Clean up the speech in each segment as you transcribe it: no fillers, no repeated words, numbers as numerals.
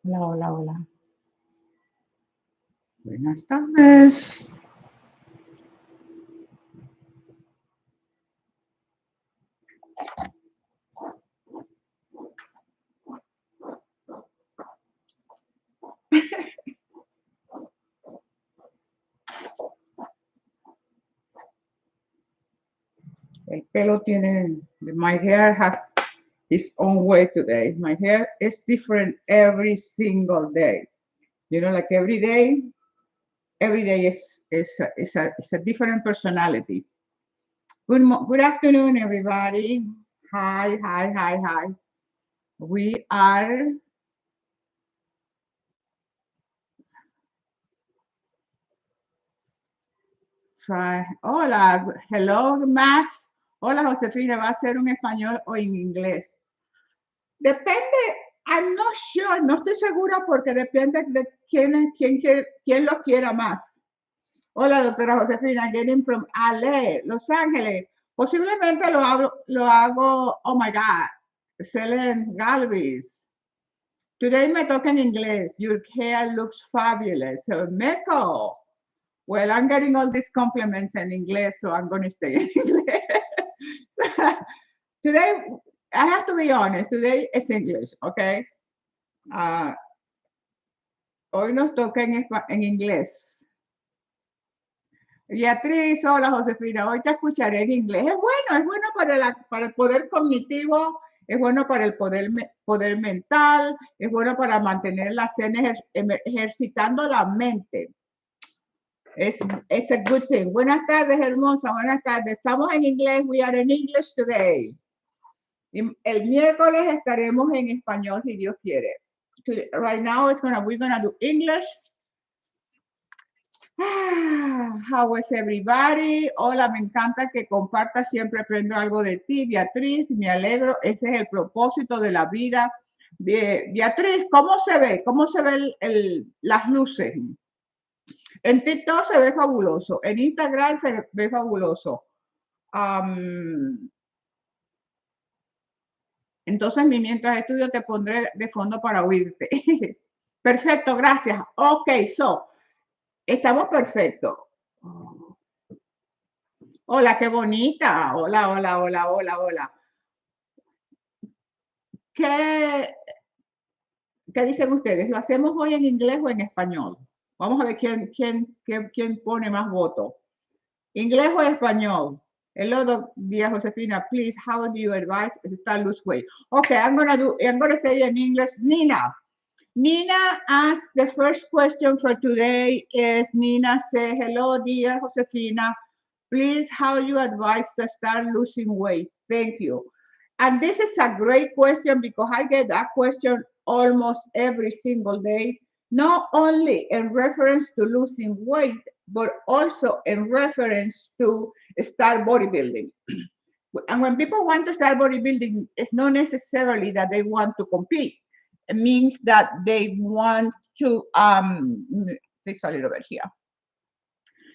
Hola, hola, hola. Buenas tardes. El pelo tiene, my hair has its own way today. My hair is different every single day. You know, like every day is a different personality. Good afternoon, everybody. Hi, hi, hi, hi. We are trying. Hola, hello, Max. Hola, Josefina. ¿Va a ser un español o en inglés? Depende, I'm not sure, no estoy segura porque depende de quién lo quiera más. Hola, doctora Josefina, getting from LA, Los Ángeles. Posiblemente lo hago, oh my God, Selen Galvis. Today me toca en inglés. Your hair looks fabulous. So, Meco. Well, I'm getting all these compliments in English, so I'm going to stay in English. So, today, I have to be honest, today is English, okay? Uh, hoy nos toca en inglés. Beatriz, hola Josefina, hoy te escucharé en inglés. Es bueno para el poder cognitivo, es bueno para el poder mental, es bueno para mantener la cena ejercitando la mente. Es a good thing. Buenas tardes, hermosa, buenas tardes. Estamos en inglés, we are in English today. Y el miércoles estaremos en español si Dios quiere. Right now we're gonna do English. How is everybody? Hola, me encanta que compartas, siempre aprendo algo de ti, Beatriz, me alegro, ese es el propósito de la vida. Beatriz, ¿cómo se ve? ¿Cómo se ven las luces? En TikTok se ve fabuloso, en Instagram se ve fabuloso. Entonces, mientras estudio, te pondré de fondo para oírte. Perfecto, gracias. Ok, estamos perfectos. Hola, qué bonita. Hola, hola, hola, hola, hola. ¿Qué dicen ustedes? ¿Lo hacemos hoy en inglés o en español? Vamos a ver quién pone más votos. ¿Inglés o español? Hello, dear Josefina, please, how do you advise to start lose weight? Okay, I'm gonna stay in English. Nina asked the first question for today is Nina say, hello, dear Josefina, please, how you advise to start losing weight? Thank you. And this is a great question because I get that question almost every single day, not only in reference to losing weight, but also in reference to start bodybuilding. And when people want to start bodybuilding, it's not necessarily that they want to compete. It means that they want to fix a little bit here.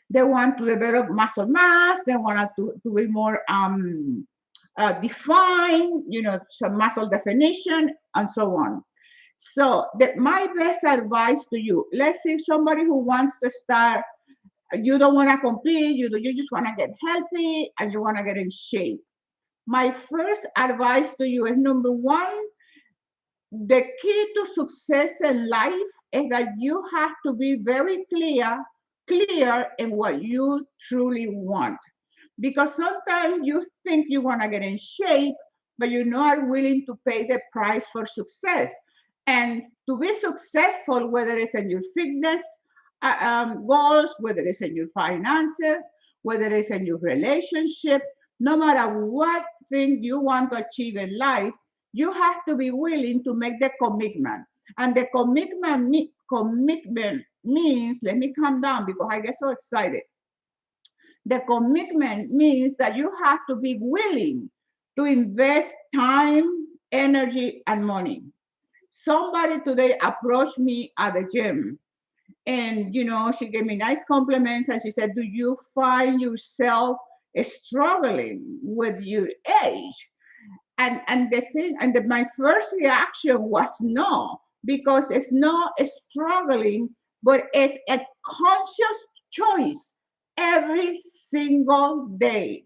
They want to develop muscle mass. They want to be more defined, some muscle definition, and so on. So my best advice to you, let's say somebody who wants to start, you don't want to compete, you just want to get healthy and you want to get in shape. My first advice to you is number one, the key to success in life is that you have to be very clear in what you truly want. Because sometimes you think you want to get in shape, but you're not willing to pay the price for success. And to be successful, whether it's in your fitness goals, whether it's in your finances, whether it's in your relationship, no matter what thing you want to achieve in life, you have to be willing to make the commitment. And the commitment means, let me calm down because I get so excited. The commitment means that you have to be willing to invest time, energy, and money. Somebody today approached me at the gym and, she gave me nice compliments and she said, do you find yourself struggling with your age? And my first reaction was no, because it's not a struggling, but it's a conscious choice every single day.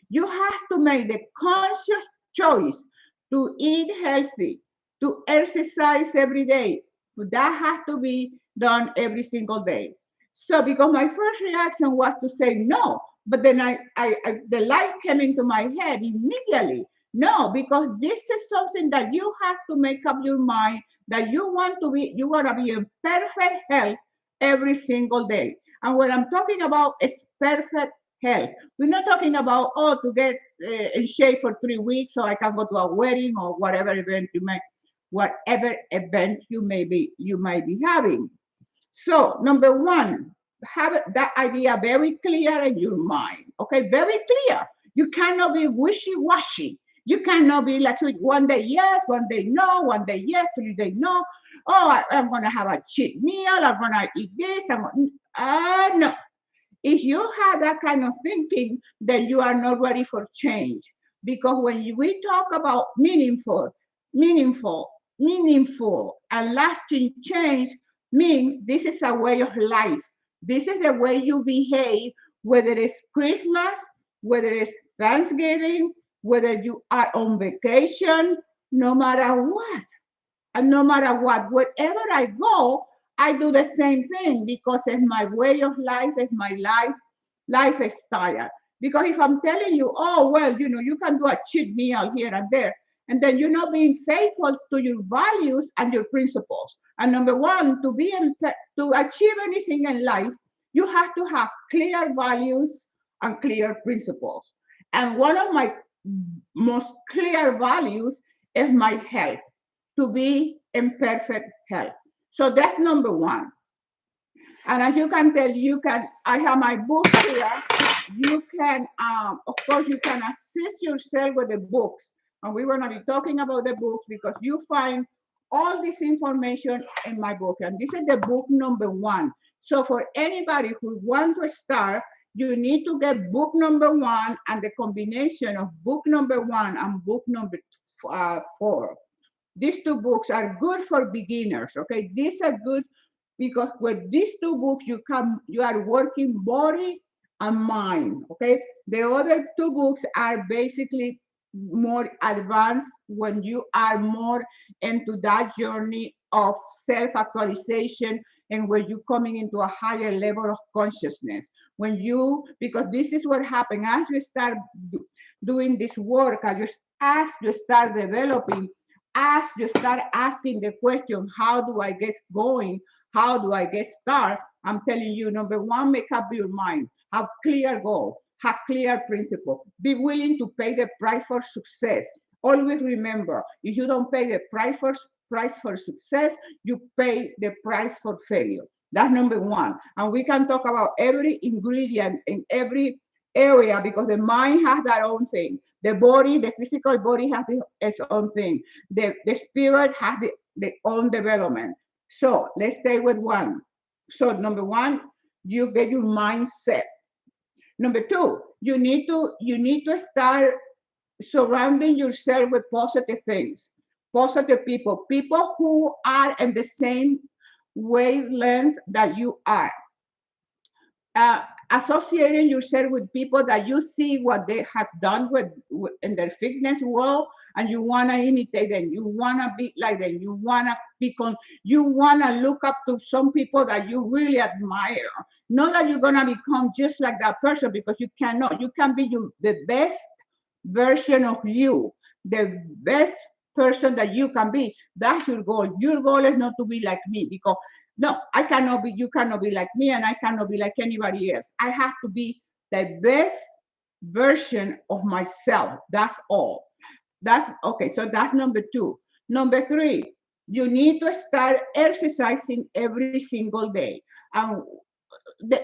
You have to make the conscious choice to eat healthy, to exercise every day. That has to be done every single day. So, because my first reaction was to say no, but then the light came into my head immediately. No, because this is something that you have to make up your mind that you want to be in perfect health every single day. And what I'm talking about is perfect health. We're not talking about, oh, to get in shape for 3 weeks so I can go to a wedding or whatever event you might be having. So number one, have that idea very clear in your mind. Okay, very clear. You cannot be wishy-washy. You cannot be like one day yes, one day no, one day yes, 3 days no. Oh, I'm gonna have a cheat meal. I'm gonna eat this. No. If you have that kind of thinking, then you are not ready for change. Because when we talk about meaningful, and lasting change, means this is a way of life. This is the way you behave, whether it's Christmas, whether it's Thanksgiving, whether you are on vacation, no matter what. And no matter what, wherever I go, I do the same thing because it's my way of life, it's my lifestyle. Because if I'm telling you, oh, well, you can do a cheat meal here and there, and then you're not being faithful to your values and your principles. And number one, to achieve anything in life, you have to have clear values and clear principles. And one of my most clear values is my health, to be in perfect health. So that's number one. And as you can tell, I have my books here. You can, of course, you can assist yourself with the books. And we're going to be talking about the books because you find all this information in my book. And this is the book number one. So for anybody who wants to start, you need to get book number one and the combination of book number one and book number 4. These two books are good for beginners. Okay, these are good because with these two books you are working body and mind. Okay, the other two books are basically more advanced when you are more into that journey of self-actualization and when you're coming into a higher level of consciousness. Because this is what happens as you start doing this work, as you start developing, as you start asking the question, how do I get going? How do I get started? I'm telling you, number one, make up your mind. Have clear goal. Have clear principle. Be willing to pay the price for success. Always remember, if you don't pay the price for success, you pay the price for failure. That's number one. And we can talk about every ingredient in every area because the mind has that own thing. The physical body has its own thing. The spirit has the own development. So let's stay with one. So number one, you get your mindset. Number two, you need to start surrounding yourself with positive things, positive people who are in the same wavelength that you are. Associating yourself with people that you see what they have done in their fitness world, and you want to imitate them, you want to be like them, you want to look up to some people that you really admire. Not that you're going to become just like that person, because you cannot. You can be the best version of you, the best person that you can be. That's your goal. Your goal is not to be like me, because no, you cannot be like me, and I cannot be like anybody else. I have to be the best version of myself. That's all. That's okay. So that's number two. Number three, you need to start exercising every single day.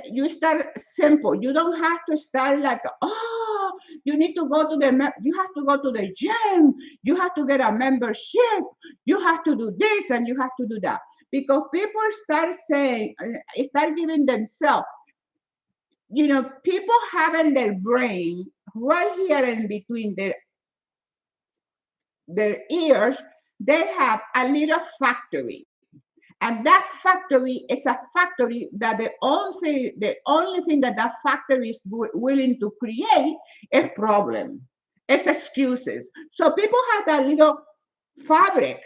You start simple. You don't have to start like, oh, you have to go to the gym. You have to get a membership. You have to do this and you have to do that. Because people start giving themselves, people have in their brain right here in between their ears, they have a little factory. And that factory is a factory that the only thing that that factory is willing to create is problem. It's excuses. So people have that little fabric,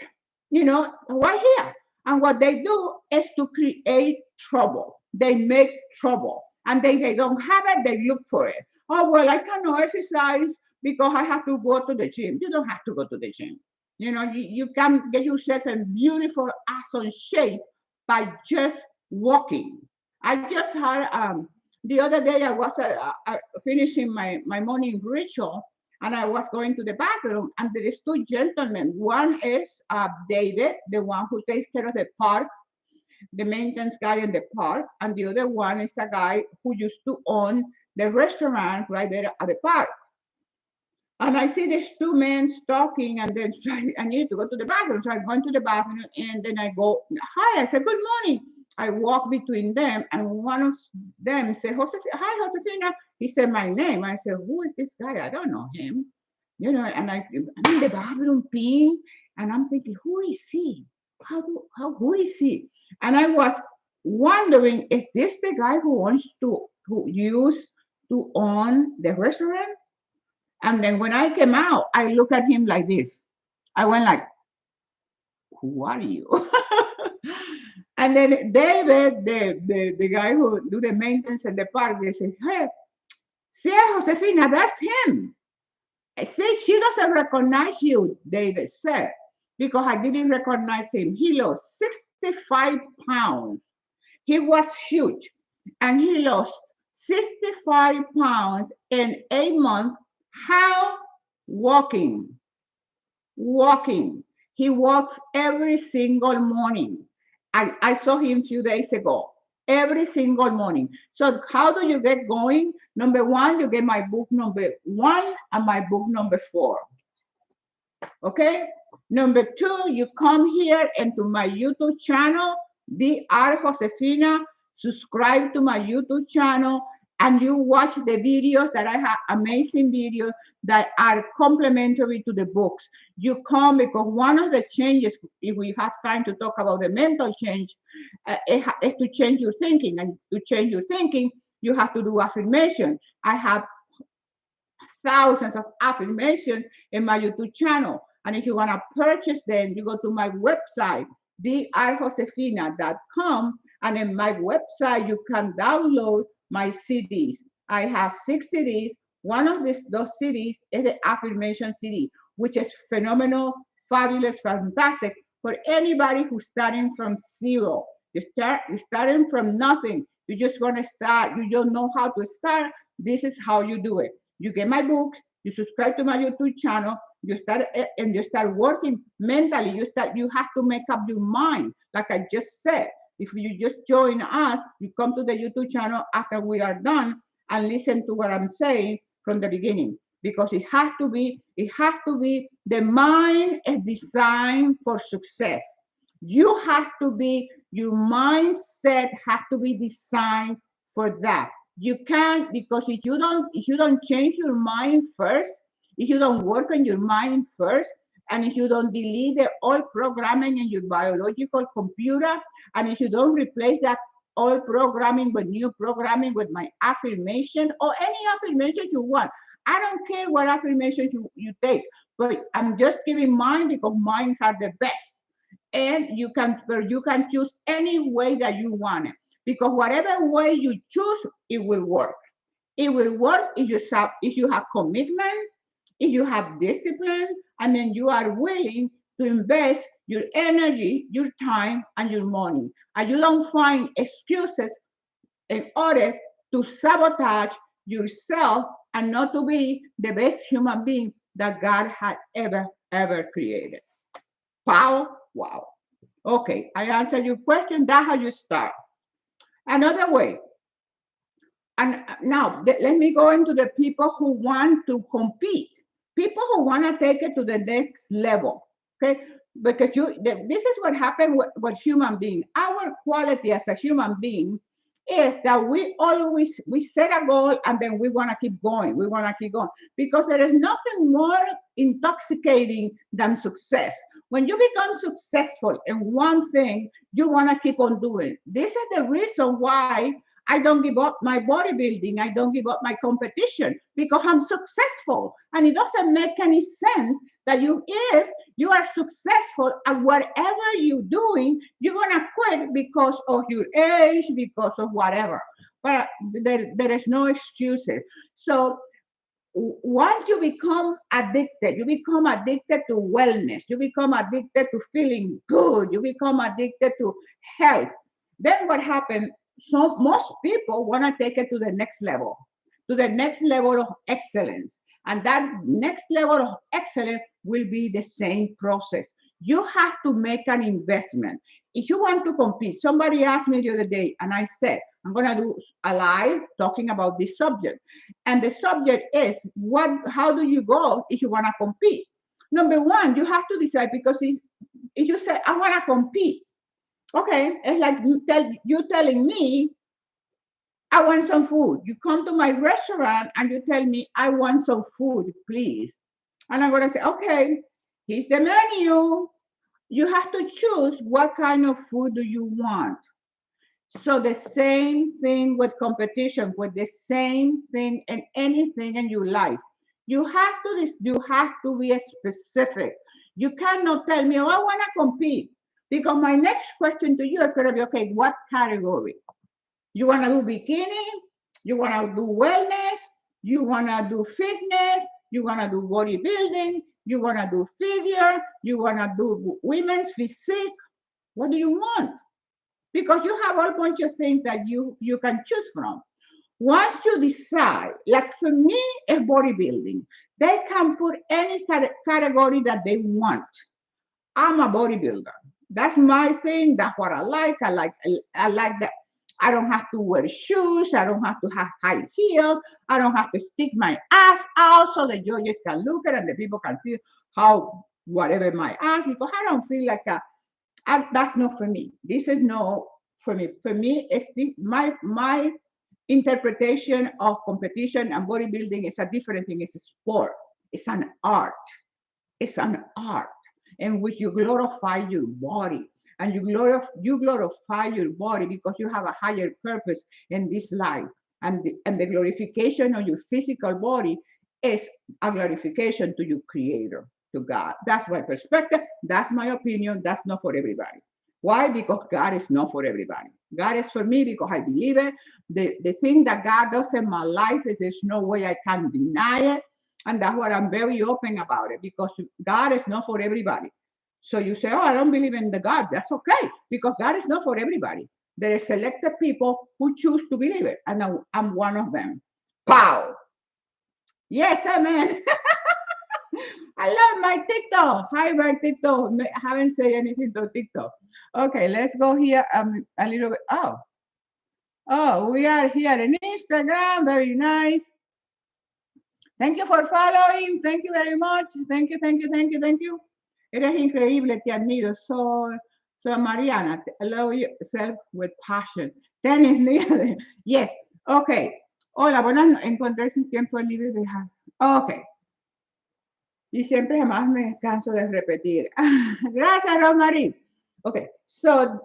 right here. And what they do is to create trouble. They make trouble. And they don't have it, they look for it. Oh, well, I cannot exercise because I have to go to the gym. You don't have to go to the gym. You can get yourself in beautiful, awesome shape by just walking. I just had, the other day I was finishing my morning ritual, and I was going to the bathroom, and there is two gentlemen. One is David, the one who takes care of the park, the maintenance guy in the park, and the other one is a guy who used to own the restaurant right there at the park. And I see these two men talking, and then I needed to go to the bathroom. So I go into the bathroom, and then I go, hi, I said, good morning. I walk between them, and one of them said, hi, Josefina. He said my name. I said, who is this guy? I don't know him. And I'm in the bathroom peeing, and I'm thinking, who is he? Who is he? And I was wondering, is this the guy who used to own the restaurant? And then when I came out, I looked at him like this. I went like, who are you? And then David, the guy who do the maintenance in the park, they said, hey, see, Josefina, that's him. See, she doesn't recognize you, David said, because I didn't recognize him. He lost 65 pounds. He was huge, and he lost 65 pounds in 8 months. How? Walking. He walks every single morning. I saw him a few days ago. Every single morning. So how do you get going? Number one, you get my book number 1 and my book number 4. Okay? Number 2, you come here into my YouTube channel, Dr. Josefina. Subscribe to my YouTube channel, and you watch the videos that I have, amazing videos that are complementary to the books. You come because one of the changes, if we have time to talk about the mental change, is to change your thinking. And to change your thinking, you have to do affirmation. I have thousands of affirmations in my YouTube channel. And if you want to purchase them, you go to my website, drjosefina.com. And in my website, you can download my CDs. I have 6 CDs. One of those CDs is the affirmation CD, which is phenomenal, fabulous, fantastic for anybody who's starting from zero. You're starting from nothing. You're just going to start. You don't know how to start. This is how you do it. You get my books. You subscribe to my YouTube channel. You start working mentally. You have to make up your mind, like I just said. If you just join us, you come to the YouTube channel after we are done and listen to what I'm saying from the beginning, because it has to be, the mind is designed for success. You have to be, your mindset has to be designed for that. You can't, because if you don't change your mind first, if you don't work on your mind first, and if you don't delete the old programming in your biological computer, and if you don't replace that old programming with new programming with my affirmation or any affirmation you want. I don't care what affirmations you take, but I'm just giving mine because mine are the best. And you can choose any way that you want it, because whatever way you choose, it will work. It will work if you have commitment, if you have discipline, and then you are willing to invest your energy, your time, and your money. And you don't find excuses in order to sabotage yourself and not to be the best human being that God had ever created. Wow. Okay, I answered your question. That's how you start. Another way. And now let me go into the people who want to compete. People who want to take it to the next level, okay? Because this is what happened with human being. Our quality as a human being is that we set a goal and then we want to keep going. We want to keep going because there is nothing more intoxicating than success. When you become successful in one thing, you want to keep on doing. This is the reason why I don't give up my bodybuilding. I don't give up my competition because I'm successful. And it doesn't make any sense that if you are successful at whatever you're doing, you're going to quit because of your age, because of whatever. But there is no excuses. So once you become addicted to wellness, you become addicted to feeling good, you become addicted to health. Then what happens? So most people want to take it to the next level of excellence. And that next level of excellence will be the same process. You have to make an investment. If you want to compete, somebody asked me the other day, and I said, I'm going to do a live talking about this subject. And the subject is how do you go if you want to compete? Number one, you have to decide because if you say, I want to compete, okay, it's like you telling me, I want some food. You come to my restaurant and you tell me, I want some food, please. And I'm going to say, okay, here's the menu. You have to choose what kind of food do you want. So the same thing with competition, with the same thing in anything in your life. You have to be specific. You cannot tell me, oh, I want to compete. Because my next question to you is going to be, okay, what category? You want to do bikini? You want to do wellness? You want to do fitness? You want to do bodybuilding? You want to do figure? You want to do women's physique? What do you want? Because you have a bunch of things that you can choose from. Once you decide, like for me, it's bodybuilding. They can put any category that they want. I'm a bodybuilder. That's my thing. That's what I like. I like that. I don't have to wear shoes. I don't have to have high heels. I don't have to stick my ass out so the judges can look at it and the people can see how whatever my ass, because I don't feel like that's not for me. This is no for me. For me, it's my interpretation of competition and bodybuilding is a different thing. It's a sport. It's an art. It's an art in which you glorify your body. And you glorify your body because you have a higher purpose in this life. And the glorification of your physical body is a glorification to your creator, to God. That's my perspective. That's my opinion. That's not for everybody. Why? Because God is not for everybody. God is for me because I believe it. The thing that God does in my life is there's no way I can deny it. And that's what I'm very open about it because God is not for everybody. So you say, oh, I don't believe in the God. That's okay because God is not for everybody. There are selected people who choose to believe it. And I'm one of them. Pow. Yes, amen. I love my TikTok. Hi, my TikTok. I haven't said anything to TikTok. Okay, let's go here a little bit. Oh, we are here in Instagram. Very nice. Thank you for following. Thank you very much. Thank you, thank you, thank you, thank you. Eres increíble, te admiro. So Mariana, love yourself with passion. Tennis leader. Yes. Okay. Hola, buenas. Encontré su tiempo libre de dejar. Okay. Y siempre jamás me canso de repetir. Gracias, Rosmarie. Okay, so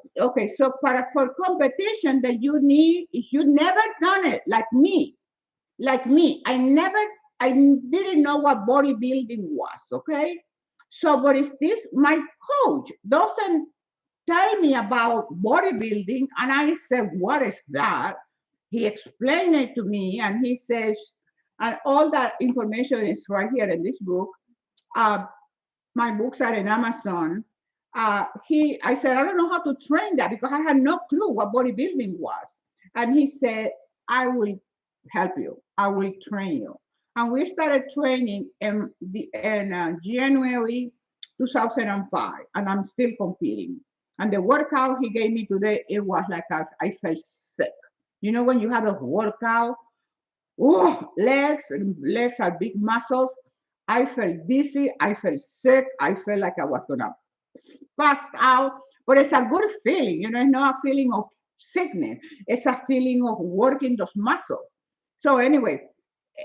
for competition that you need, if you never done it like me, I didn't know what bodybuilding was. Okay, so what is this? My coach doesn't tell me about bodybuilding, and I said, "What is that?" He explained it to me, and he says, and all that information is right here in this book. My books are in Amazon. I said, I don't know how to train that because I had no clue what bodybuilding was. And he said, I will help you. I will train you. And we started training in January 2005, and I'm still competing. And the workout he gave me today, it was like I felt sick. You know, when you have a workout, legs are big muscles. I felt dizzy. I felt sick. I felt like I was going to pass out. But it's a good feeling. You know, it's not a feeling of sickness. It's a feeling of working those muscles. So anyway,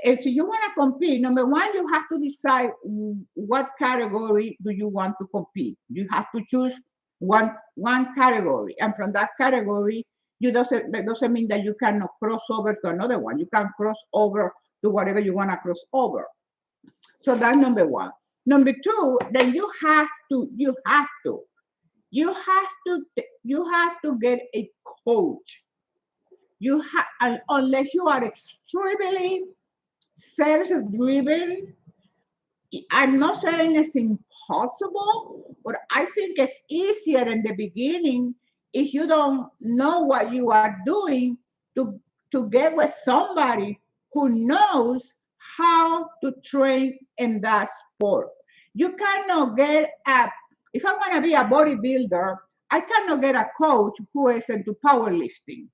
if you want to compete, number one, you have to decide what category do you want to compete. You have to choose one category, and from that category, that doesn't mean that you cannot cross over to another one. You can cross over to whatever you want to cross over. So that's number one. Number two, then you have to get a coach. Unless you are extremely self-driven. I'm not saying it's impossible, but I think it's easier in the beginning if you don't know what you are doing to get with somebody who knows how to train in that sport. You cannot if I want to be a bodybuilder, I cannot get a coach who is into powerlifting.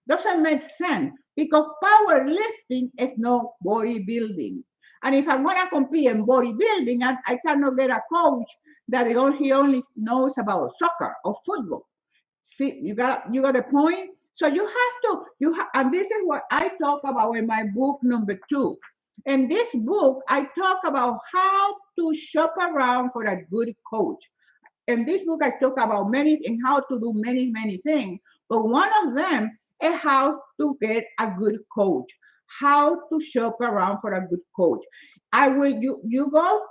Doesn't make sense because powerlifting is no bodybuilding. And if I want to compete in bodybuilding, I cannot get a coach that he only knows about soccer or football. See, you got the point. So and this is what I talk about in my book number 2. In this book, I talk about how to shop around for a good coach. In this book, I talk about how to do many things. But one of them is how to get a good coach, how to shop around for a good coach. You go,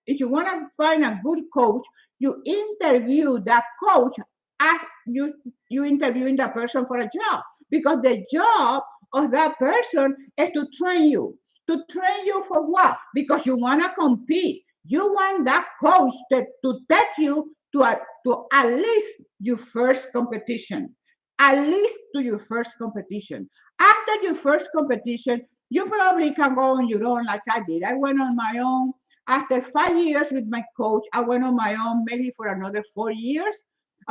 if you want to find a good coach, you interview that coach as you interviewing that person for a job, because the job of that person is to train you. To train you for what? Because you want to compete. You want that coach to take you to at least your first competition. At least to your first competition. After your first competition, you probably can go on your own like I did. I went on my own. After 5 years with my coach, I went on my own maybe for another 4 years.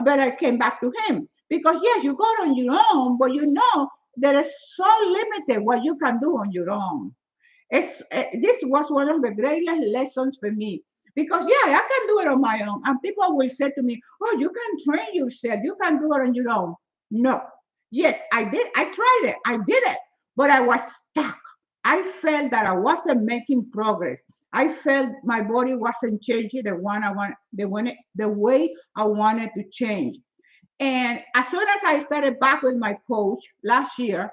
But I came back to him. Because yes, you go on your own, but you know there is so limited what you can do on your own. This was one of the greatest lessons for me. Because yeah, I can do it on my own. And people will say to me, oh, you can train yourself. You can do it on your own. No. Yes, I did. I tried it. I did it. But I was stuck. I felt that I wasn't making progress. I felt my body wasn't changing the way I wanted to change. And as soon as I started back with my coach last year,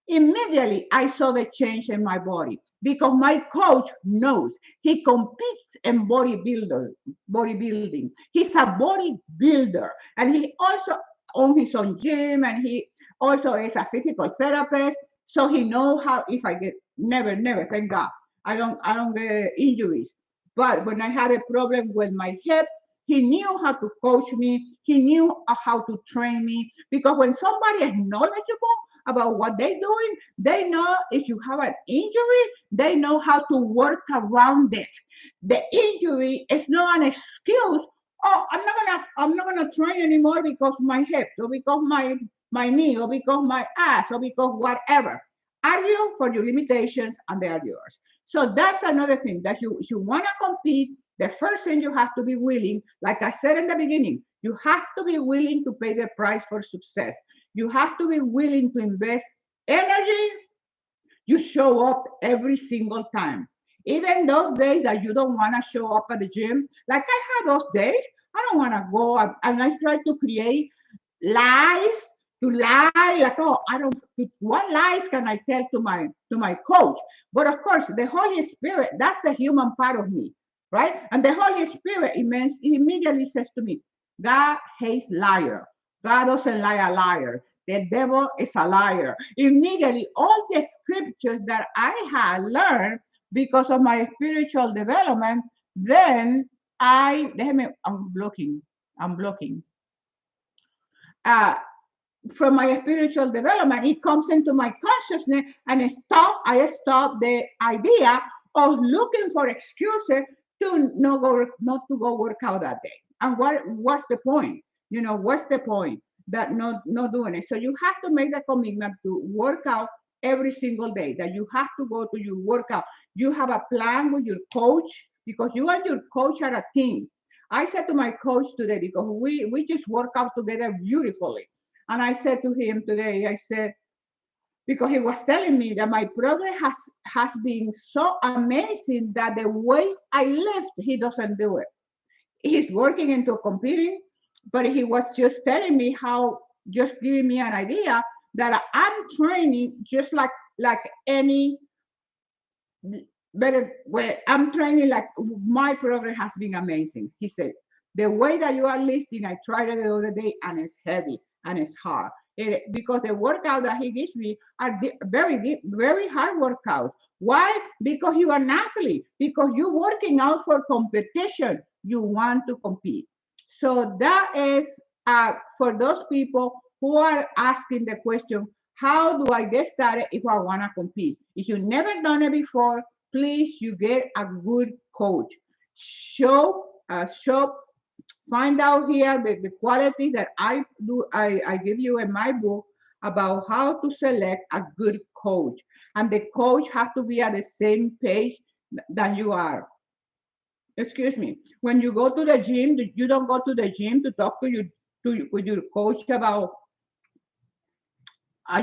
immediately I saw the change in my body because my coach knows. He competes in bodybuilding. He's a bodybuilder, and he also owns his own gym, and he also is a physical therapist. So he knows how. If I get never, thank God, I don't get injuries. But when I had a problem with my hips, he knew how to coach me. He knew how to train me, because when somebody is knowledgeable about what they're doing, they know if you have an injury, they know how to work around it. The injury is not an excuse. Oh, I'm not gonna train anymore because my hip, or because my knee, or because my ass, or because whatever. Argue for your limitations, and they are yours. So that's another thing, that if you want to compete, the first thing you have to be willing, like I said in the beginning, you have to be willing to pay the price for success. You have to be willing to invest energy. You show up every single time. Even those days that you don't want to show up at the gym, like I had those days, I don't want to go, and I try to create lies to lie, like, oh, I don't, what lies can I tell to my coach? But of course, the Holy Spirit, that's the human part of me, right? And the Holy Spirit immediately says to me, God hates liar. God doesn't lie a liar. The devil is a liar. Immediately, all the scriptures that I had learned because of my spiritual development, then I'm blocking. From my spiritual development, it comes into my consciousness, and I stop the idea of looking for excuses to not to go work out that day. And what's the point? What's the point that not doing it? So you have to make the commitment to work out every single day, that you have to go to your workout. You have a plan with your coach, because you and your coach are a team. I said to my coach today, because we just work out together beautifully. And I said to him today, I said, because he was telling me that my progress has been so amazing that the way I lift, he doesn't do it. He's working into competing, but he was just telling me how, just giving me an idea that I'm training just like any better way. I'm training like my progress has been amazing. He said, the way that you are lifting, I tried it the other day and it's heavy and it's hard. Because the workout that he gives me are very hard workouts. Why? Because you are an athlete, because you're working out for competition. You want to compete. So that is for those people who are asking the question, how do I get started if I want to compete? If you've never done it before, please you get a good coach. Show find out here the quality that I give you in my book about how to select a good coach. And the coach has to be at the same page that you are. Excuse me. When you go to the gym, you don't go to the gym to talk with your coach about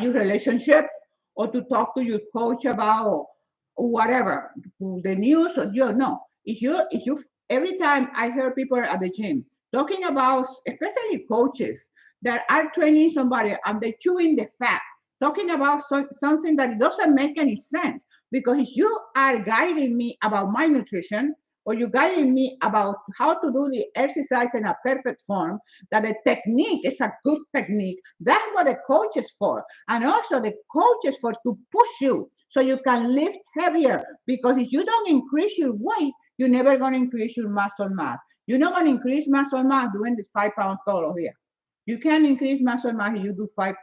your relationship, or to talk to your coach about whatever, the news, or you know. If you every time I hear people at the gym talking about, especially coaches that are training somebody and they're chewing the fat, talking about something that doesn't make any sense. Because if you are guiding me about my nutrition, or you're guiding me about how to do the exercise in a perfect form, that the technique is a good technique, that's what the coach is for. And also the coach is for to push you so you can lift heavier. Because if you don't increase your weight, you're never going to increase your muscle mass. You're not going to increase muscle mass doing this 5 pound solo here. You can't increase muscle mass if you do 5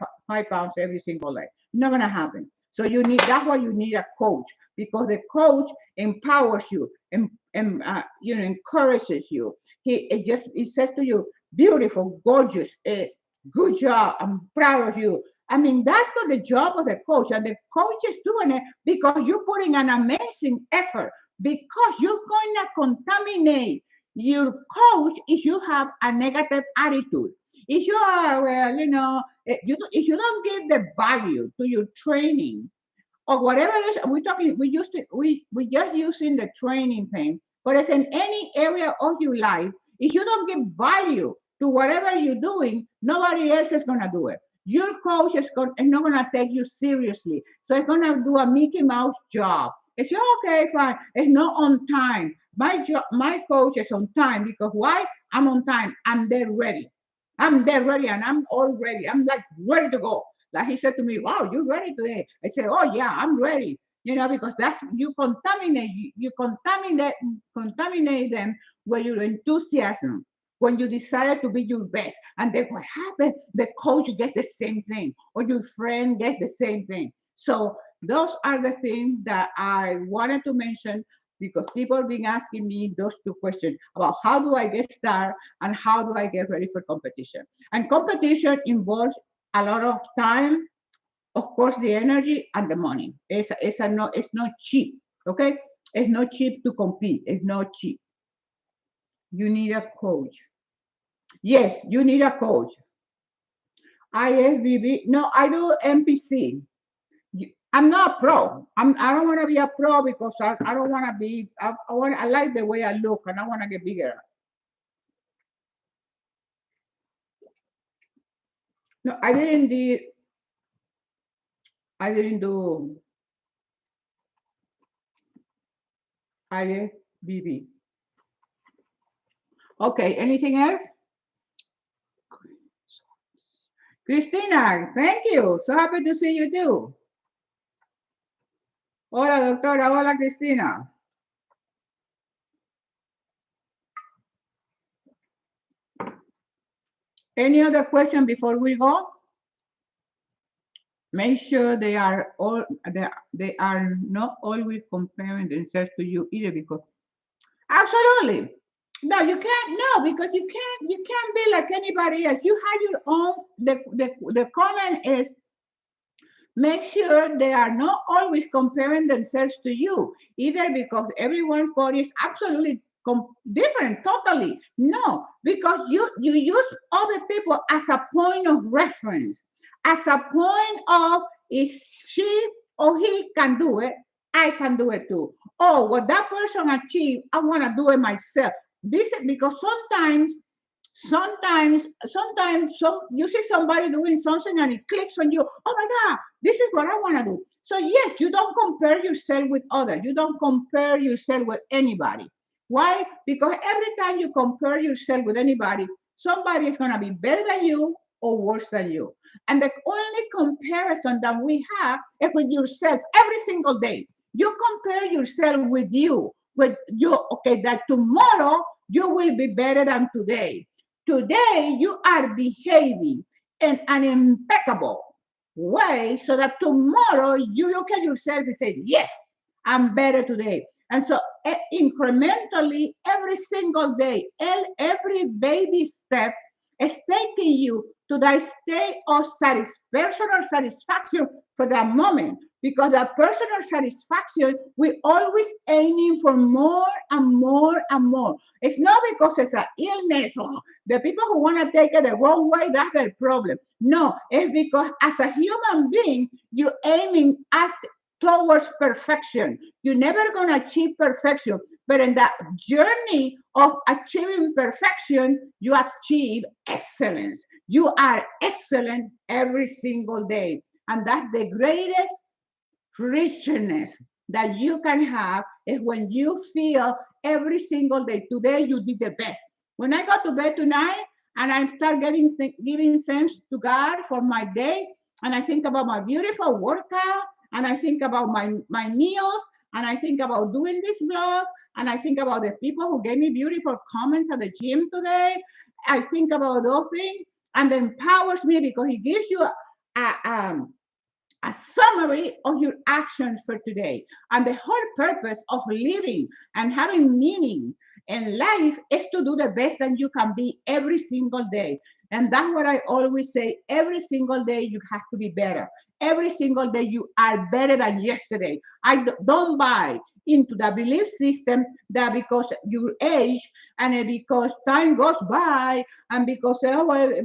pounds every single day. Not going to happen. So that's why you need a coach, because the coach empowers you and encourages you. He says to you, beautiful, gorgeous, good job, I'm proud of you. I mean, that's not the job of the coach, and the coach is doing it because you're putting an amazing effort, because you're going to contaminate your coach if you have a negative attitude. If you are, well, if you don't give the value to your training, or whatever it is, we just using the training thing, but it's in any area of your life. If you don't give value to whatever you're doing, nobody else is gonna do it. Your coach is not gonna take you seriously, so it's gonna do a Mickey Mouse job. It's okay, fine. It's not on time. My coach is on time, because why? I'm on time. I'm there ready. I'm there ready, and I'm all ready. I'm like ready to go. Like he said to me, wow, you ready today? I said, oh yeah, I'm ready. Because that's you contaminate them with your enthusiasm, when you decided to be your best. And then what happened? The coach gets the same thing, or your friend gets the same thing. So those are the things that I wanted to mention, because people have been asking me those two questions about how do I get started and how do I get ready for competition. And competition involves a lot of time, of course, the energy and the money. It's not cheap, okay? It's not cheap to compete. It's not cheap. You need a coach. Yes, you need a coach. IFBB. No, I do MPC. I'm not a pro. I don't want to be a pro, because I don't want to be. I like the way I look, and I want to get bigger. No, I didn't do IFBB. Okay, anything else? Cristina, thank you. So happy to see you too. Hola, doctora. Hola, Cristina. Any other question before we go? Make sure they are not always comparing themselves to you either, because absolutely. No, you can't. No, because you can't be like anybody else. You have your own. The comment is, make sure they are not always comparing themselves to you either, because everyone's body is absolutely different totally. No, because you use other people as a point of reference, as a point of, if she or he can do it, I can do it too. Oh, what that person achieved, I want to do it myself. This is because sometimes you see somebody doing something and it clicks on you. Oh my God, this is what I want to do. So yes, you don't compare yourself with others. You don't compare yourself with anybody. Why? Because every time you compare yourself with anybody, somebody is going to be better than you or worse than you. And the only comparison that we have is with yourself every single day. You compare yourself with you, okay, that tomorrow you will be better than today. Today, you are behaving in an impeccable way so that tomorrow you look at yourself and say, yes, I'm better today. And so incrementally, every single day, every baby step is taking you to that state of personal satisfaction for that moment. Because that personal satisfaction, we always aiming for more and more and more. It's not because it's an illness or the people who want to take it the wrong way, that's their problem. No, it's because as a human being, you're aiming towards perfection. You're never going to achieve perfection. But in that journey of achieving perfection, you achieve excellence. You are excellent every single day. And that's the greatest richness that you can have is when you feel every single day, today you did the best. When I go to bed tonight and I start giving thanks to God for my day, and I think about my beautiful workout, and I think about my meals, and I think about doing this vlog, and I think about the people who gave me beautiful comments at the gym today. I think about those things, and it empowers me because it gives you a summary of your actions for today. And the whole purpose of living and having meaning in life is to do the best that you can be every single day. And that's what I always say. Every single day you have to be better. Every single day you are better than yesterday. I don't buy into the belief system that because you age and because time goes by and because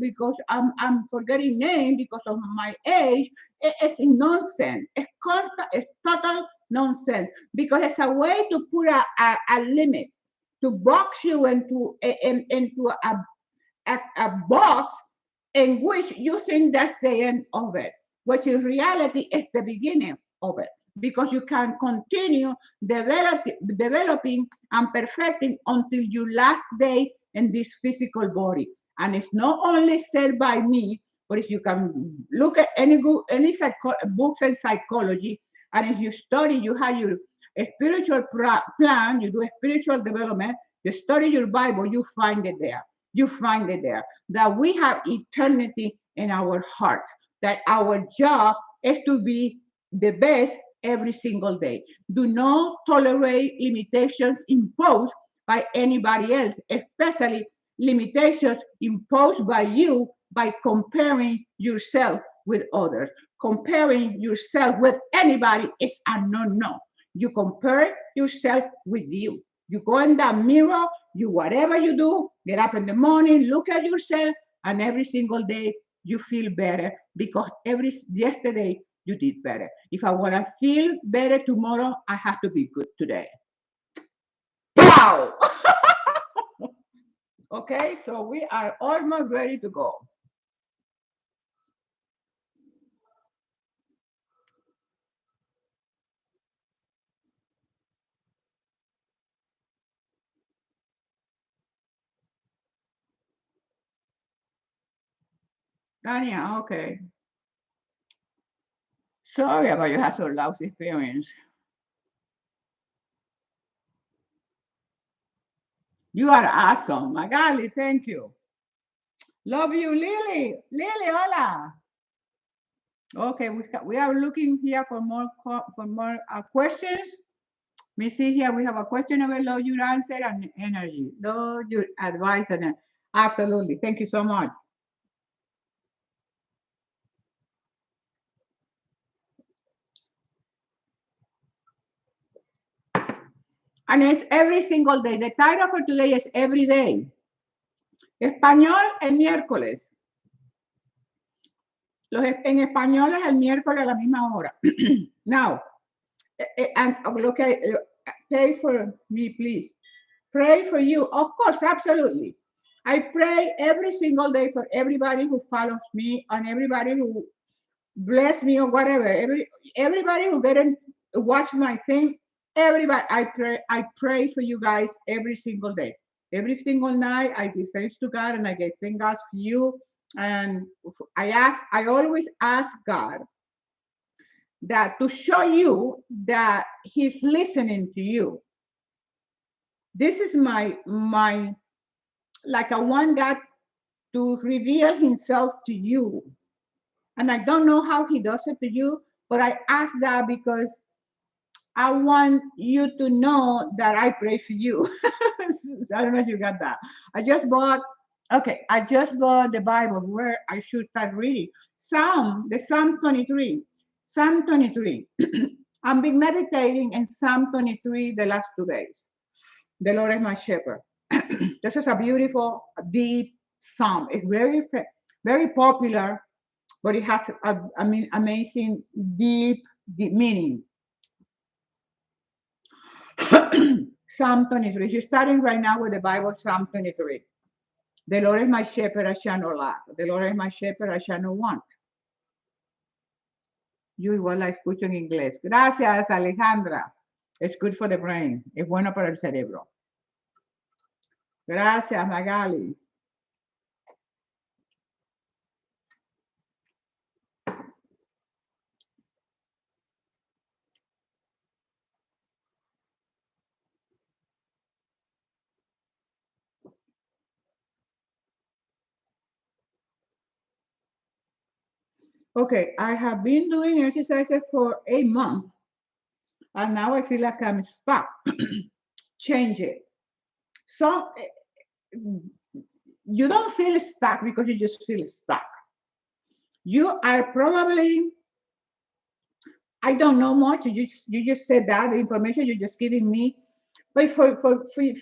because I'm forgetting name because of my age, it's nonsense. It's constant. It's total nonsense because it's a way to put a limit, to box you into a box in which you think that's the end of it, which in reality is the beginning of it, because you can continue developing and perfecting until your last day in this physical body. And it's not only said by me, but if you can look at any books in psychology, and if you study, you have your spiritual plan, you do a spiritual development, you study your Bible, you find it there. You find it there that we have eternity in our heart, that our job is to be the best every single day. Do not tolerate limitations imposed by anybody else, especially limitations imposed by you by comparing yourself with others. Comparing yourself with anybody is a no-no. You compare yourself with you. You go in that mirror, you whatever you do, get up in the morning, look at yourself, and every single day you feel better because yesterday you did better. If I want to feel better tomorrow, I have to be good today. Wow! Okay, so we are almost ready to go. Tanya, okay. Sorry about you had so lousy experience. You are awesome. Magali, thank you. Love you, Lily. Lily, hola. Okay, we are looking here for more questions. Let me see here. We have a question about love your answer and energy. Love your advice and absolutely. Thank you so much. And it's every single day. The title for today is Every Day. Español el miércoles. En español es el miércoles a la misma hora. Now, and okay, pray for me, please. Pray for you. Of course, absolutely. I pray every single day for everybody who follows me and everybody who bless me or whatever. Everybody who didn't watch my thing. Everybody, I pray for you guys every single day. Every single night, I give thanks to God and I give thank God for you. And I always ask God that to show you that He's listening to you. This is my like I want God to reveal Himself to you. And I don't know how He does it to you, but I ask that because I want you to know that I pray for you. I don't know if you got that. I just bought the Bible where I should start reading. Psalm 23. Psalm 23. I've been meditating in Psalm 23 the last 2 days. The Lord is my shepherd. This is a beautiful, deep psalm. It's very popular, but it has amazing, deep meaning. Psalm 23. You're starting right now with the Bible, Psalm 23. The Lord is my shepherd, I shall not lack. The Lord es my shepherd, I shall not want. Yo igual la escucho en inglés. Gracias, Alejandra. It's good for the brain. Es bueno para el cerebro. Gracias, Magali. Okay, I have been doing exercises for 8 months, and now I feel like I'm stuck. Change it. So you don't feel stuck because you just feel stuck. You are probably, I don't know much. You just said that the information you're just giving me. But for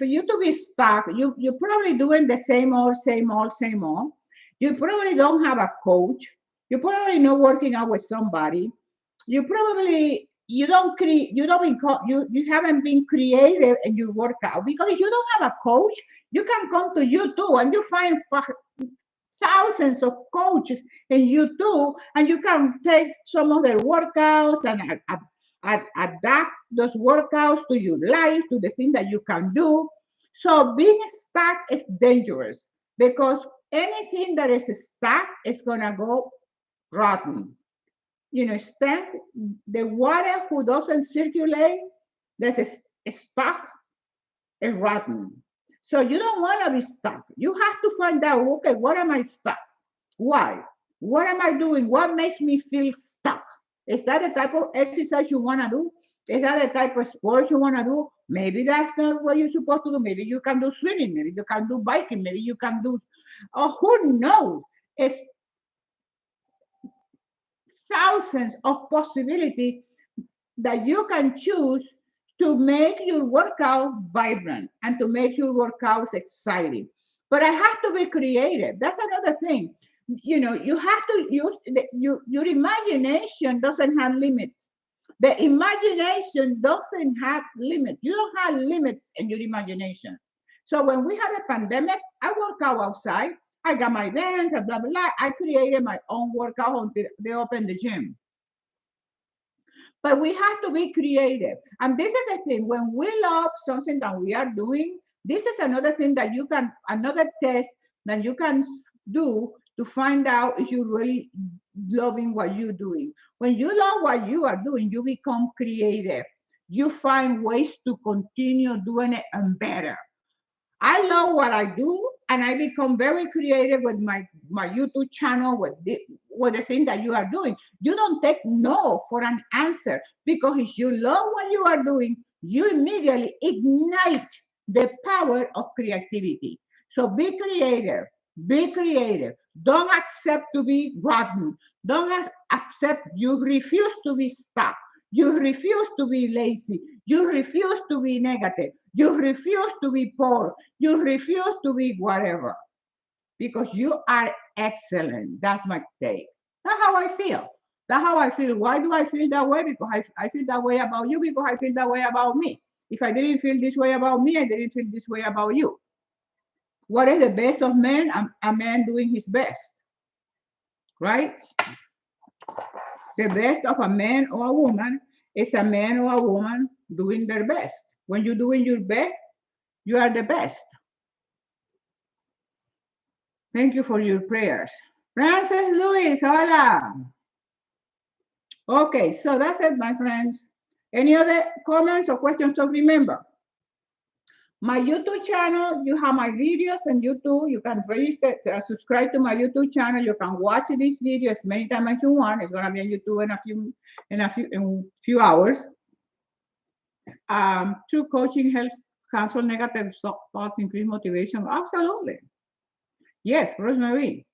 you to be stuck, you're probably doing the same old. You probably don't have a coach. You're probably not working out with somebody. You probably you don't create you haven't been creative in your workout because if you don't have a coach, you can come to YouTube and you find thousands of coaches in YouTube and you can take some of their workouts and adapt those workouts to your life, to the thing that you can do. So being stuck is dangerous because anything that is stuck is gonna go rotten. You know, the water who doesn't circulate, that's stuck, is rotten. So you don't want to be stuck. You have to find out, okay, what am I stuck? Why? What am I doing? What makes me feel stuck? Is that the type of exercise you want to do? Is that the type of sport you want to do? Maybe that's not what you're supposed to do. Maybe you can do swimming. Maybe you can do biking. Maybe you can do, who knows? It's thousands of possibilities that you can choose to make your workout vibrant and to make your workouts exciting. But I have to be creative. That's another thing. You know, you have to use your imagination doesn't have limits. The imagination doesn't have limits. You don't have limits in your imagination. So when we had a pandemic, I work out outside. I got my bands and blah, blah, blah. I created my own workout until they opened the gym. But we have to be creative. And this is the thing, when we love something that we are doing, this is another thing that another test that you can do to find out if you're really loving what you're doing. When you love what you are doing, you become creative. You find ways to continue doing it and better. I love what I do, and I become very creative with my YouTube channel, with the thing that you are doing. You don't take no for an answer because if you love what you are doing, you immediately ignite the power of creativity. So be creative. Be creative. Don't accept to be rotten. Don't accept. You refuse to be stuck. You refuse to be lazy. You refuse to be negative. You refuse to be poor. You refuse to be whatever because you are excellent. That's my take. That's how I feel. That's how I feel. Why do I feel that way? Because I feel that way about you because I feel that way about me. If I didn't feel this way about me, I didn't feel this way about you. What is the best of men? A man doing his best, right? The best of a man or a woman is a man or a woman doing their best. When you're doing your best, you are the best. Thank you for your prayers. Francis Luis, hola. Okay, so that's it, my friends. Any other comments or questions? So remember, my YouTube channel, you have my videos on YouTube. You can register, subscribe to my YouTube channel. You can watch these videos as many times as you want. It's gonna be on YouTube in a few hours. True coaching helps cancel negative thoughts, increase motivation. Absolutely. Yes, Rosemary.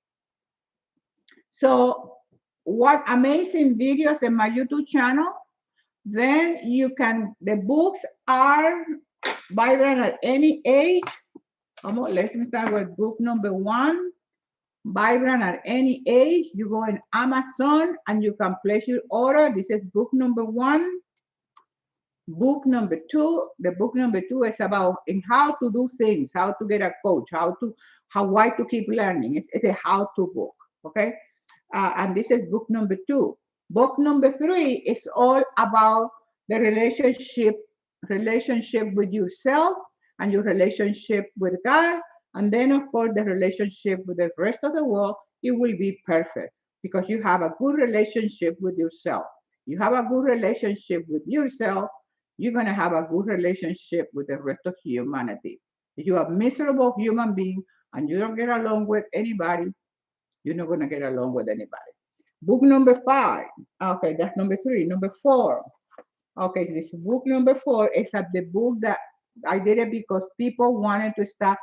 So what amazing videos in my YouTube channel. Then you can, the books are vibrant at any age. Let's start with book number 1. Vibrant at any age. You go in Amazon and you can place your order. This is book number 1. Book number 2. The book number 2 is about in how to do things, how to get a coach, why to keep learning. It's a how-to book. Okay. And this is book number 2. Book number 3 is all about the relationship with yourself and your relationship with God. And then, of course, the relationship with the rest of the world, it will be perfect because you have a good relationship with yourself. You have a good relationship with yourself, you're going to have a good relationship with the rest of humanity. If you are a miserable human being and you don't get along with anybody, you're not going to get along with anybody. Book number 5. Okay, that's number 3. Number 4. Okay, so this book number 4 is the book that I did it because people wanted to start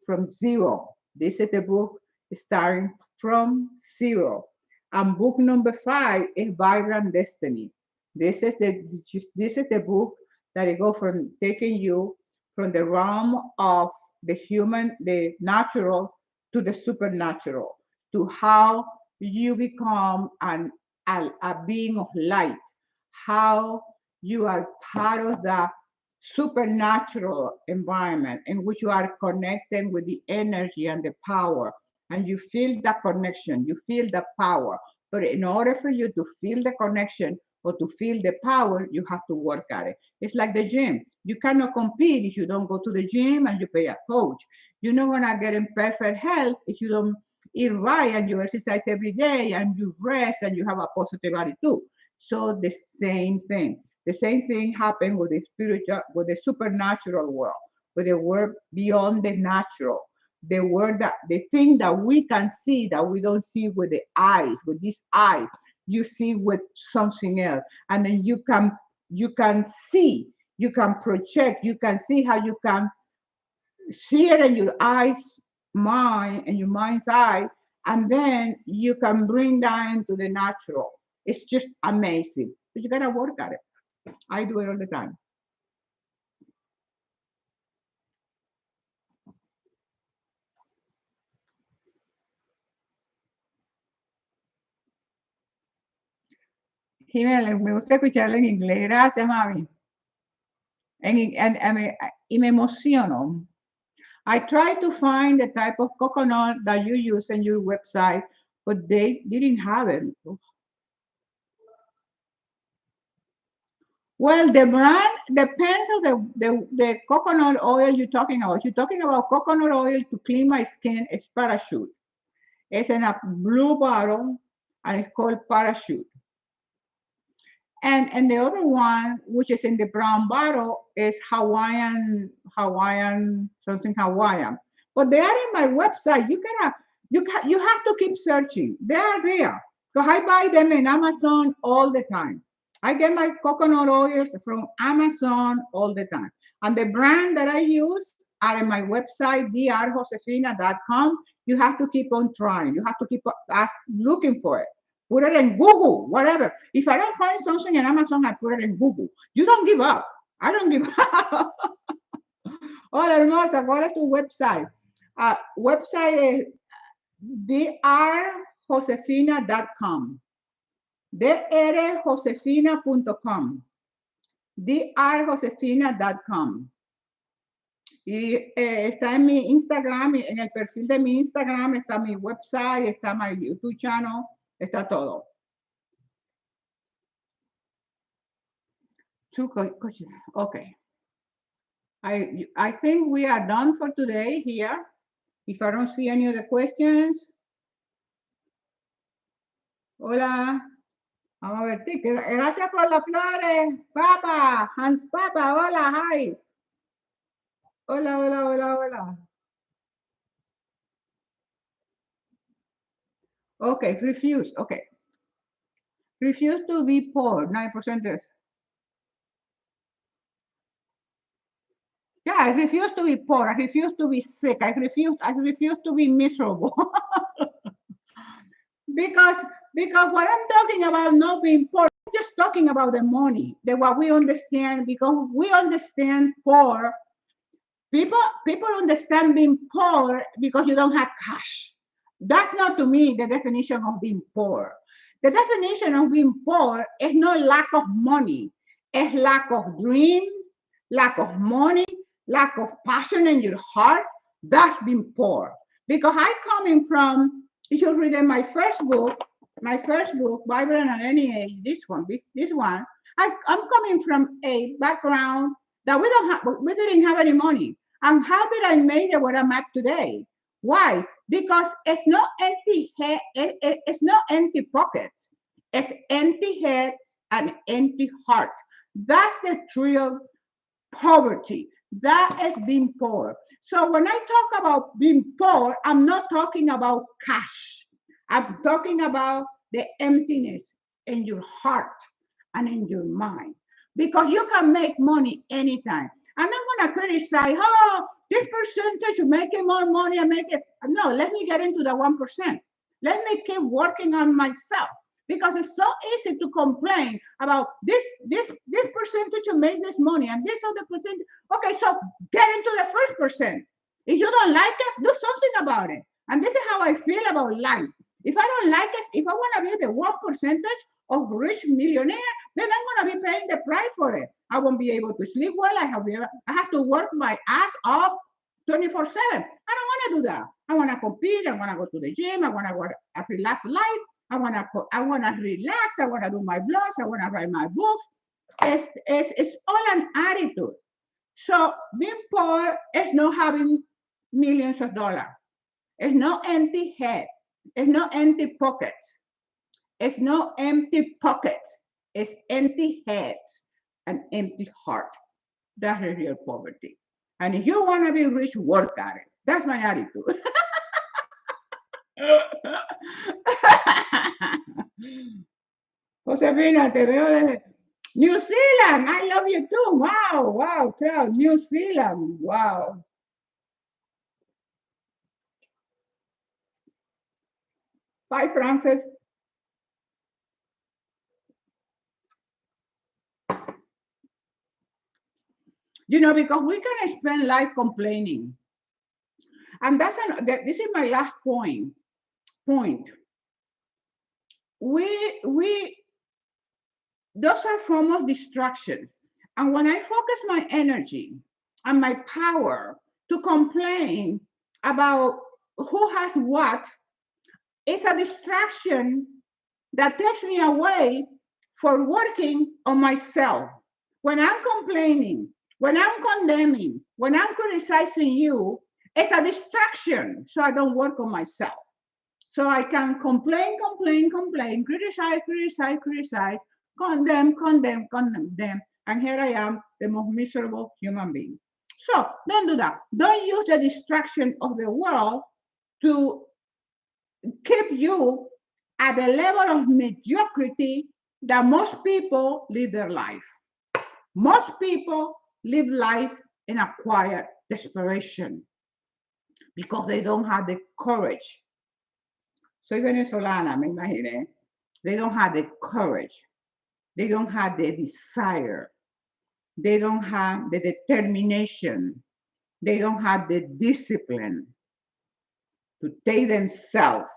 from zero. This is the book starting from zero. And book number 5 is Vibrant Destiny. This is the book that it goes from taking you from the realm of the natural to the supernatural, to how you become a being of light, how you are part of the supernatural environment in which you are connecting with the energy and the power, and you feel the connection, you feel the power. But in order for you to feel the connection or to feel the power, you have to work at it. It's like the gym. You cannot compete if you don't go to the gym and you pay a coach. You're not gonna get in perfect health if you don't eat right and you exercise every day and you rest and you have a positive attitude. So the same thing. The same thing happened with the spiritual, with the supernatural world, with the world beyond the natural, the thing that we can see that we don't see with the eyes, with this eye, you see with something else, and then you can see, you can project, you can see how you can see it in your mind's eye, and then you can bring that into the natural. It's just amazing. But you gotta work at it. I do it all the time. Jimena, me gusta escucharla en inglés. Gracias, mami. Y me emociono. I tried to find the type of coconut that you use in your website, but they didn't have it. Well, the brand depends on the coconut oil you're talking about. You're talking about coconut oil to clean my skin. It's Parachute. It's in a blue bottle, and it's called Parachute. And the other one, which is in the brown bottle, is Hawaiian something Hawaiian. But they are in my website. You have to keep searching. They are there. So I buy them in Amazon all the time. I get my coconut oils from Amazon all the time. And the brand that I use are in my website, drjosefina.com. You have to keep on trying. You have to keep looking for it. Put it in Google, whatever. If I don't find something in Amazon, I put it in Google. You don't give up. I don't give up. Hola, hermosa, ¿cuál es tu website? Website es drjosefina.com. drjosefina.com. drjosefina.com. Y está en mi Instagram, en el perfil de mi Instagram está mi website, está mi YouTube channel, está todo. Okay. I think we are done for today here. If I don't see any other questions. Hola. Vamos a ver, gracias por las flores. Papa, Hans Papa, hola, hi. Hola, hola, hola, hola. Okay, refuse, okay. Refuse to be poor, 9%. Yeah, I refuse to be poor. I refuse to be sick. I refuse to be miserable. because what I'm talking about not being poor, I'm just talking about the money, what we understand, because we understand poor. People understand being poor because you don't have cash. That's not to me the definition of being poor. The definition of being poor is not lack of money. It's lack of dream, lack of money, lack of passion in your heart. That's being poor. Because I coming from, if you read in my first book, Bible at any age, this one, I'm coming from a background that we didn't have any money. And how did I make it what I'm at today? Why? Because it's not empty head, it's not empty pockets. It's empty head and empty heart. That's the real poverty. That is being poor. So when I talk about being poor, I'm not talking about cash. I'm talking about the emptiness in your heart and in your mind. Because you can make money anytime. I'm not going to criticize, oh, this percentage of making more money and make it. No, let me get into the 1%. Let me keep working on myself. Because it's so easy to complain about this percentage to make this money and this other percentage. Okay, so get into the first percent. If you don't like it, do something about it. And this is how I feel about life. If I don't like it, if I want to be the 1% of rich millionaire, then I'm going to be paying the price for it. I won't be able to sleep well. I have to work my ass off 24/7. I don't want to do that. I want to compete. I want to go to the gym. I want to work a relaxed life. I want to relax. I want to do my blogs. I want to write my books. It's all an attitude. So being poor is not having millions of dollars. It's no empty head. It's no empty pockets. It's no empty pockets. It's empty heads and empty heart. That's the real poverty. And if you want to be rich, work at it. That's my attitude. Josefina, te veo desde New Zealand. I love you too. Wow, tell New Zealand. Wow. Bye, Francis. Because we can spend life complaining. And this is my last point. Those are forms of distraction. And when I focus my energy and my power to complain about who has what, it's a distraction that takes me away for working on myself. When I'm complaining, when I'm condemning, when I'm criticizing you, it's a distraction so I don't work on myself. So I can complain, criticize, condemn, and here I am, the most miserable human being. So don't do that. Don't use the distraction of the world to keep you at the level of mediocrity that most people live their life. Most people live life in a quiet desperation because they don't have the courage. Soy venezolana, me imaginé. They don't have the courage. They don't have the desire. They don't have the determination. They don't have the discipline to take themselves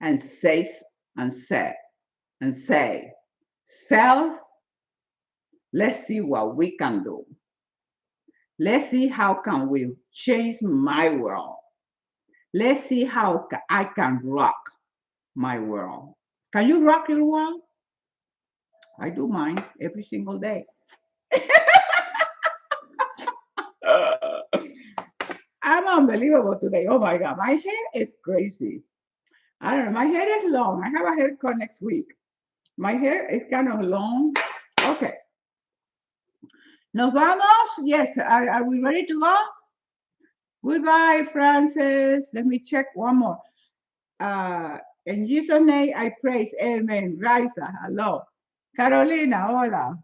and say and say and say, self, let's see what we can do. Let's see how can we change my world. Let's see how I can rock my world. Can you rock your world? I do mine every single day. I'm unbelievable today. Oh my God, my hair is crazy. I don't know. My hair is long. I have a haircut next week. My hair is kind of long. Okay. Nos vamos. Yes. Are we ready to go? Goodbye, Francis. Let me check one more. In Jesus' name I praise. Amen. Raisa, hello. Carolina, hola.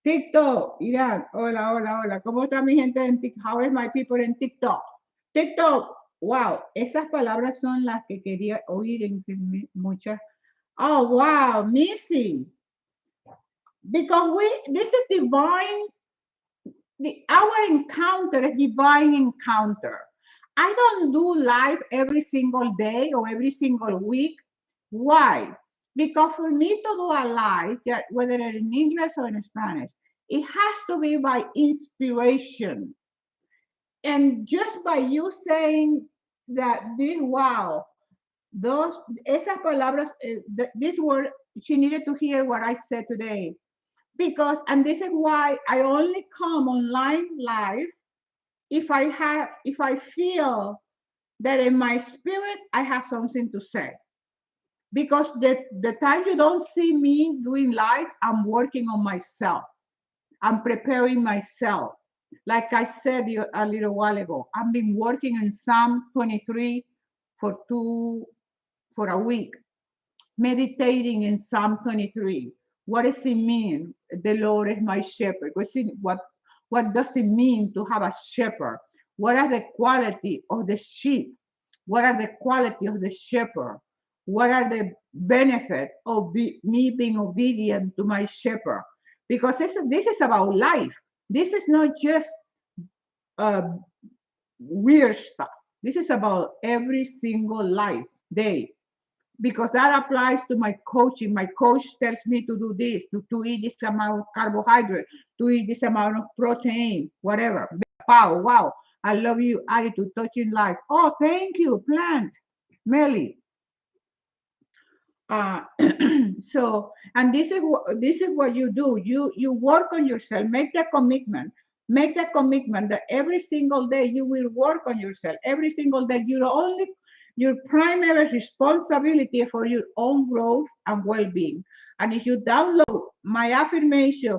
TikTok, Irán, hola, hola, hola. ¿Cómo está mi gente en TikTok? How is my people en TikTok? TikTok, wow, esas palabras son las que quería oír en muchas. Oh, wow, Missy. Because this is divine, our encounter is divine encounter. I don't do live every single day or every single week. Why? Because for me to do a live, whether in English or in Spanish, it has to be by inspiration. And just by you saying that this, wow, esas palabras, this word, she needed to hear what I said today. Because, and this is why I only come online live if I feel that in my spirit, I have something to say. Because the time you don't see me doing live, I'm working on myself. I'm preparing myself. Like I said a little while ago, I've been working in Psalm 23 for a week, meditating in Psalm 23. What does it mean? The Lord is my shepherd. What does it mean to have a shepherd? What are the quality of the sheep? What are the quality of the shepherd? What are the benefits of me being obedient to my shepherd? Because this is about life. This is not just weird stuff. This is about every single life day. Because that applies to my coaching. My coach tells me to do this, to eat this amount of carbohydrate, to eat this amount of protein, whatever. Wow. I love you, attitude, touching life. Oh, thank you, plant, Melly. So, and this is what you do. You work on yourself. Make the commitment. Make the commitment that every single day you will work on yourself. Every single day, your primary responsibility for your own growth and well-being. And if you download my affirmation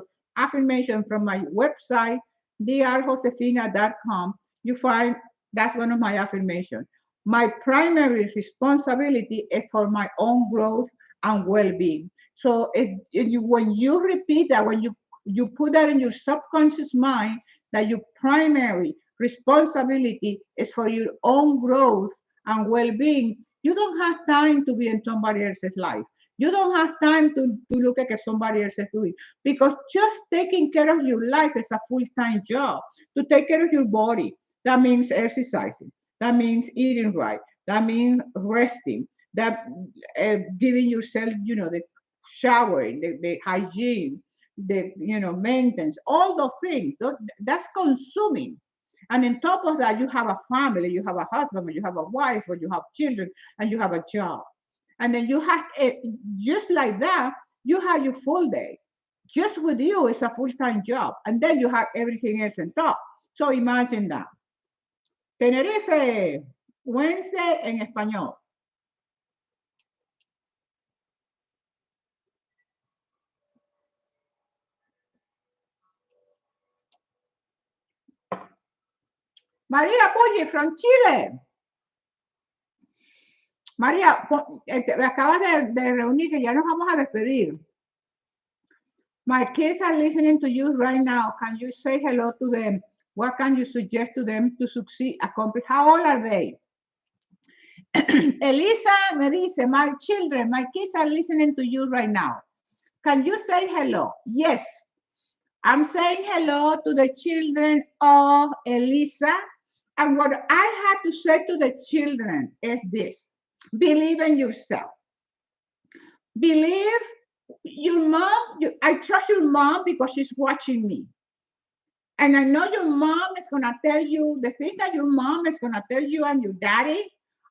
from my website, drjosefina.com, you find that's one of my affirmations. My primary responsibility is for my own growth and well-being. So when you repeat that, when you put that in your subconscious mind, that your primary responsibility is for your own growth and well-being, you don't have time to be in somebody else's life. You don't have time to look at somebody else is doing, because just taking care of your life is a full-time job. To take care of your body, that means exercising. That means eating right. That means resting. That giving yourself, the showering, the hygiene, the maintenance, all those things. That's consuming. And on top of that, you have a family, you have a husband, you have a wife, or you have children, and you have a job. And then you have, just like that, you have your full day. Just with you, it's a full-time job. And then you have everything else on top. So imagine that. Tenerife, Wednesday en español. María Puggy from Chile. María, me acabas de reunir, que ya nos vamos a despedir. My kids are listening to you right now. Can you say hello to them? What can you suggest to them to succeed, accomplish? How old are they? Elisa me dice, my children, my kids are listening to you right now. Can you say hello? Yes. I'm saying hello to the children of Elisa. And what I have to say to the children is this: believe in yourself. Believe your mom. I trust your mom because she's watching me. And I know your mom is going to tell you the thing that your mom is going to tell you, and your daddy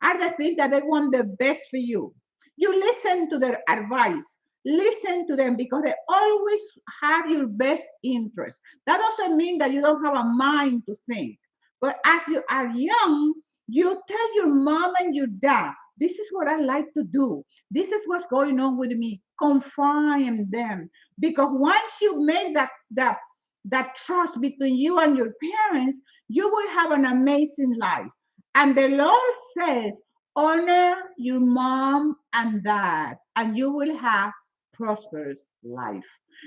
are the things that they want the best for you. You listen to their advice. Listen to them because they always have your best interest. That doesn't mean that you don't have a mind to think. But as you are young, you tell your mom and your dad, this is what I like to do. This is what's going on with me. Confine them. Because once you make that trust between you and your parents, you will have an amazing life. And the Lord says, honor your mom and dad, and you will have prosperous life.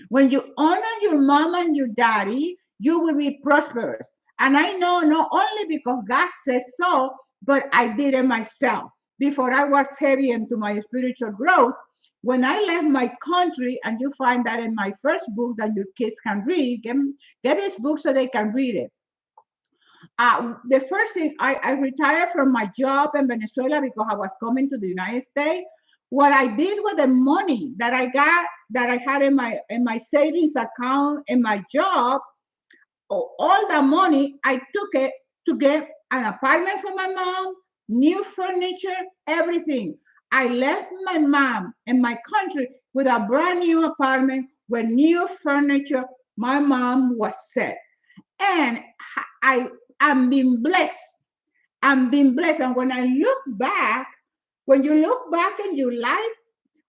When you honor your mom and your daddy, you will be prosperous. And I know not only because God says so, but I did it myself. Before I was heavy into my spiritual growth, when I left my country, and you find that in my first book that your kids can read, get this book so they can read it. The first thing, I retired from my job in Venezuela because I was coming to the United States. What I did with the money that I got, that I had in my savings account in my job, all the money, I took it to get an apartment for my mom, new furniture, everything. I left my mom in my country with a brand new apartment with new furniture. My mom was set. And I'm being blessed. I'm being blessed. And when I look back, when you look back in your life,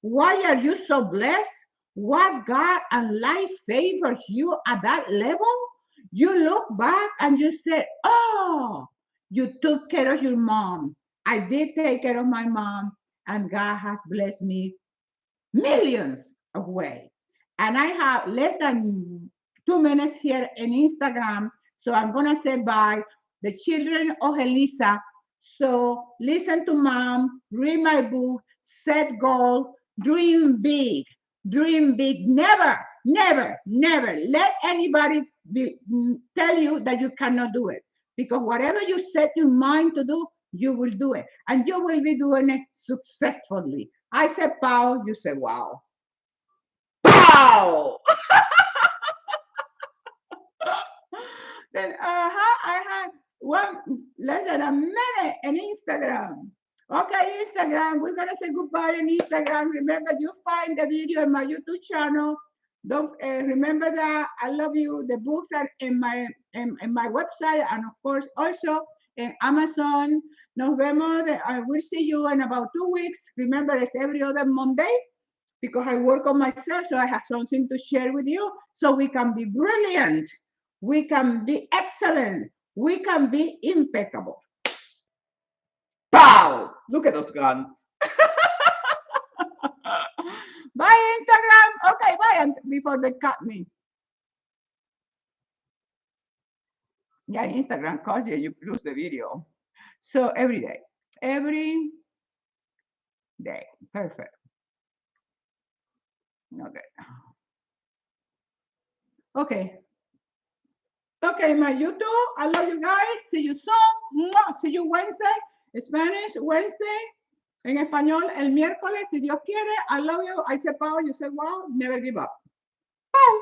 why are you so blessed? What God and life favors you at that level? You look back and you say, oh, you took care of your mom. I did take care of my mom, and God has blessed me millions of ways. And I have less than 2 minutes here in Instagram. So I'm going to say bye. The children of Elisa. So listen to mom, read my book, set goal, dream big, dream big. Never, never, never let anybody tell you that you cannot do it. Because whatever you set your mind to do, you will do it. And you will be doing it successfully. I said pow, you said wow. Pow! Then I had less than a minute in Instagram. Okay, Instagram, we're gonna say goodbye on Instagram. Remember, you find the video in my YouTube channel. Don't remember that. I love you. The books are in my website, and of course also in Amazon. Nos vemos. I will see you in about 2 weeks. Remember, it's every other Monday because I work on myself, so I have something to share with you, so we can be brilliant, we can be excellent, we can be impeccable. Pow! Look at those guns. Bye, Instagram. Okay, bye. And before they cut me. Yeah, Instagram calls you and you lose the video. So every day. Every day. Perfect. Okay. Okay. Okay, my YouTube. I love you guys. See you soon. See you Wednesday. Spanish Wednesday. En español el miércoles, si Dios quiere. I love you. I say power. You say wow. Never give up. Bye.